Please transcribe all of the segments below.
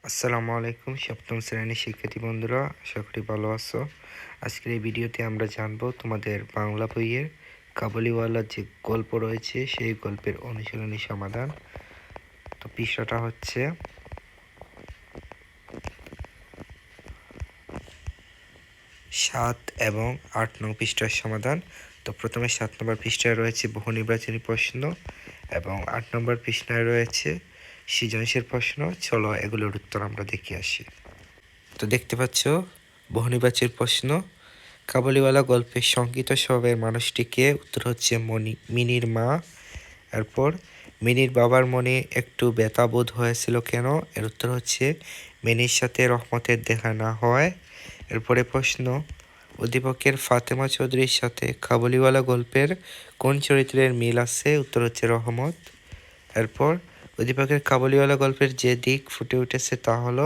আসসালামু আলাইকুম সপ্তম শ্রেণীর শিক্ষার্থী বন্ধুরা, আশা করি ভালো আছো। আজকের এই ভিডিওতে আমরা জানবো তোমাদের বাংলা বইয়ের কাবুলিওয়ালার যে গল্প রয়েছে সেই গল্পের অনুশীলনী সমাধান। তো পৃষ্ঠাটা হচ্ছে 7 এবং 8 নং পৃষ্ঠার সমাধান। তো প্রথমে 7 নম্বর পৃষ্ঠায় রয়েছে বহু নির্বাচনী প্রশ্ন এবং 8 নম্বর পৃষ্ঠায় রয়েছে সৃজনশীল প্রশ্ন। চলো এগুলোর উত্তর আমরা দেখে আসি। তো দেখতে পাচ্ছ বহুনির্বাচনী প্রশ্ন, কাবুলিওয়ালা গল্পের শঙ্কিত স্বভাবের মানুষটিকে? উত্তর হচ্ছে মিনির মা। এরপর মিনির বাবার মনে একটু ব্যথা বোধ হয়েছিল কেন? এর উত্তর হচ্ছে মিনির সাথে রহমতের দেখা না হয়। এরপরে প্রশ্ন, অধ্যাপকের ফাতেমা চৌধুরীর সাথে কাবুলিওয়ালা গল্পের কোন চরিত্রের মিল আছে? উত্তর হচ্ছে রহমত। এরপর অধ্যাপকের কাবুলিওয়ালা গল্পের যে দিক ফুটে উঠেছে তা হলো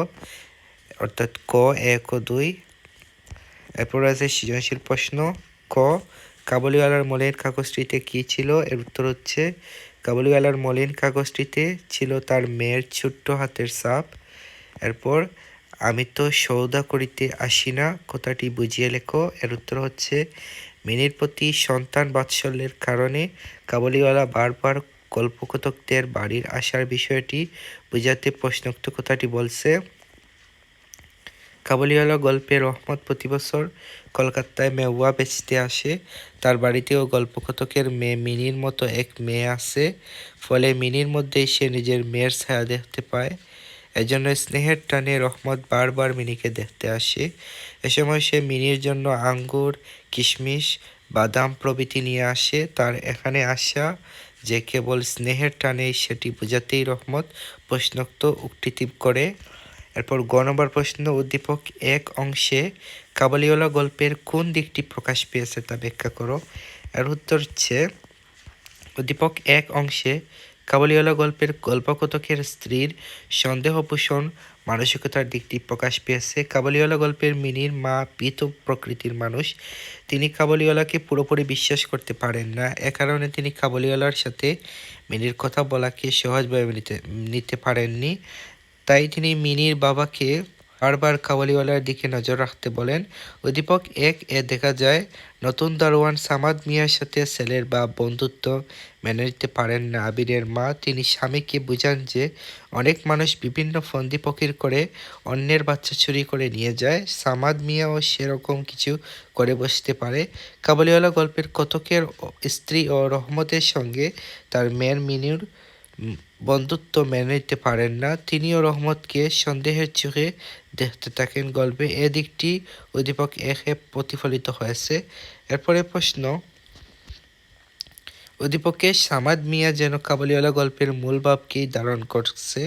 অর্থাৎ ক 1 ও 2। এরপর আছে সৃজনশীল প্রশ্ন, ক কাবুলিওয়ালার মলিন কাগজটিতে কি ছিল? এর উত্তর হচ্ছে কাবুলিওয়ালার মলিন কাগজটিতে ছিল তার মেয়ের ছোট্ট হাতের ছাপ। এরপর আমি তো সৌদা করিতে আসি না কথাটি বুঝিয়ে লেখো। এর উত্তর হচ্ছে মিনির প্রতি সন্তান বাৎসল্যের কারণে কাবুলিওয়ালা বারবার গল্পকথকদের বাড়ির আসার বিষয়টি বুঝাতে প্রশ্নোক্ত কথাটি বলছে। কাবুলিওয়ালা গল্পে রহমত প্রতি বছর কলকাতায় মেওয়া বেচতে আসে। তার বাড়িতেও গল্পকথকের মেয়ে মিনির মতো এক মেয়ে আছে, ফলে মিনির মধ্যেই সে নিজের মেয়ের ছায়া দেখতে পায়। এজন্য স্নেহের টানে রহমত বারবার মিনিকে দেখতে আসে। এ সময় সে মিনির জন্য আঙ্গুর, কিশমিশ, বাদাম প্রভৃতি নিয়ে আসে। তার এখানে আসা যে কেবল স্নেহের টানেই সেটি বোঝাতেই রহমত প্রশ্নোক্ত উক্তিটি করে। এরপর গ নম্বর প্রশ্ন, উদ্দীপক 1 অংশে কাবুলিওয়ালা গল্পের কোন দিকটি প্রকাশ পেয়েছে তা ব্যাখ্যা করো। এর উত্তর হচ্ছে উদ্দীপক 1 অংশে কাবুলিওয়ালা গল্পের গল্পকথকের স্ত্রীর সন্দেহপোষণ মানসিকতার দিকটি প্রকাশ পেয়েছে। কাবুলিওয়ালা গল্পের মিনির মা ভীত প্রকৃতির মানুষ। তিনি কাবুলিওয়ালাকে পুরোপুরি বিশ্বাস করতে পারেন না। এ কারণে তিনি কাবুলিওয়ালার সাথে মিনির কথা বলাকে সহজভাবে নিতে পারেননি। তাই তিনি মিনির বাবাকে বারবার কাবুলিওয়ালার দিকে নজর রাখতে বলেন। উদ্দীপক 1 এ দেখা যায় নতুন দারোয়ান সামাদ মিয়ার সাথে ছেলের বা বন্ধুত্ব মেনে নিতে পারেন না আবিরের মা। তিনি স্বামীকে বুঝান যে অনেক মানুষ বিভিন্ন ফন্দি ফকির করে অন্যের বাচ্চা চুরি করে নিয়ে যায়, সামাদ মিয়াও সেরকম কিছু করে বসতে পারে। কাবুলিওয়ালা গল্পের কথকের স্ত্রী ও রহমতের সঙ্গে তার মেয়ের মিনির বন্ধুত্ব মেনে নিতে পারেন না। তিনিও রহমতকে সন্দেহের চোখে দেখতে থাকেন। গল্পে এ দিকটি উদ্দীপক 1 এ প্রতিফলিত হয়েছে। এরপরে প্রশ্ন, উদ্দীপকে সামাদ মিয়া যেন কাবুলিওয়ালা গল্পের মূল ভাবকেই ধারণ করছে,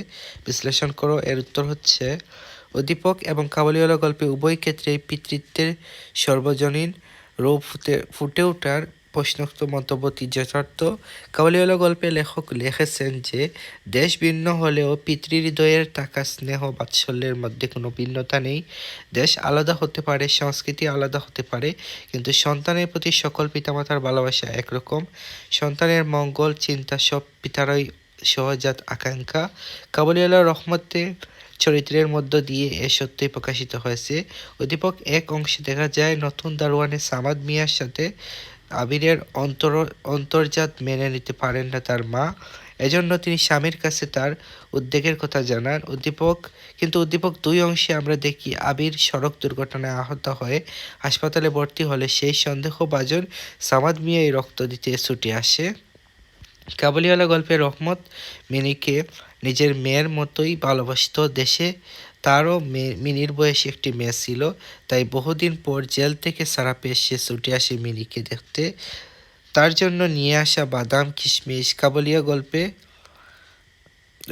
বিশ্লেষণ করো। এর উত্তর হচ্ছে উদ্দীপক এবং কাবুলিওয়ালা গল্পে উভয় ক্ষেত্রেই পিতৃত্বের সর্বজনীন রূপ ফুটে ওঠার প্রশ্নোক্ত মন্তব্যটি যথার্থ। কাবুলিওয়ালা গল্পে লেখক লিখেছেন যে দেশ ভিন্ন হলেও পিতৃহৃদয়ের থাকা স্নেহ বাৎসল্যের মধ্যে কোনো ভিন্নতা নেই। দেশ আলাদা হতে পারে, সংস্কৃতি আলাদা হতে পারে, কিন্তু সন্তানের প্রতি সকল পিতামাতার ভালোবাসা একরকম। সন্তানের মঙ্গল চিন্তা সব পিতারই সহজাত আকাঙ্ক্ষা। কাবুলিওয়ালা রহমতের চরিত্রের মধ্য দিয়ে এ সত্যই প্রকাশিত হয়েছে। উদ্দীপক 1 অংশে দেখা যায় নতুন দারোয়ানের সামাদ মিয়ার সাথে আবিরের অন্তর্জাত মেনে নিতে পারেন না তার মা। এজন্য তিনি স্বামীর কাছে তার উদ্বেগের কথা জানান। কিন্তু উদ্দীপক 2 অংশে আমরা দেখি আবির সড়ক দুর্ঘটনায় আহত হয়ে হাসপাতালে ভর্তি হলে সেই সন্দেহভাজন সামাদ মিয়াই রক্ত দিতে ছুটে আসে। কাবুলিওয়ালা গল্পে রহমত মিনিকে নিজের মেয়ের মতোই ভালোবাসত। দেশে তারও মিনির বয়সী একটি মেয়ে ছিল, তাই বহুদিন পর জেল থেকে ছাড়া পেয়ে সে ছুটে আসে মিনিকে দেখতে। তার জন্য নিয়ে আসা বাদাম, কিশমিশ। কাবুলিয়া গল্পে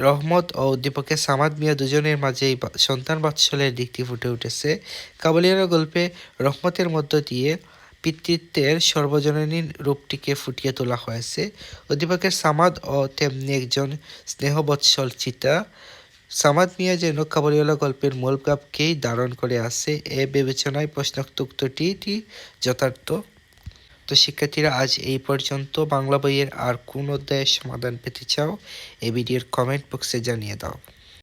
রহমত ও উদ্দীপকের সামাদ মিয়া দুজনের মাঝেই সন্তান বাৎসল্যের দিকটি ফুটে উঠেছে। কাবুলিওয়ালা গল্পে রহমতের মধ্য দিয়ে পিতৃত্বের সর্বজনীন রূপটিকে ফুটিয়ে তোলা হয়েছে। উদ্দীপকের সামাদ ও তেমনি একজন স্নেহবৎসল চিতা। সামাদ মিয়া যেন কাবুলিওয়ালা গল্পের মূল ভাবকেই ধারণ করে আছে। এ বিবেচনায় প্রশ্নোক্ত উত্তরটি যথার্থ। তো শিক্ষার্থীরা, আজ এই পর্যন্ত। বাংলা বইয়ের আর কোন অধ্যায়ের সমাধান পেতে চাও এই ভিডিওর কমেন্ট বক্সে জানিয়ে দাও।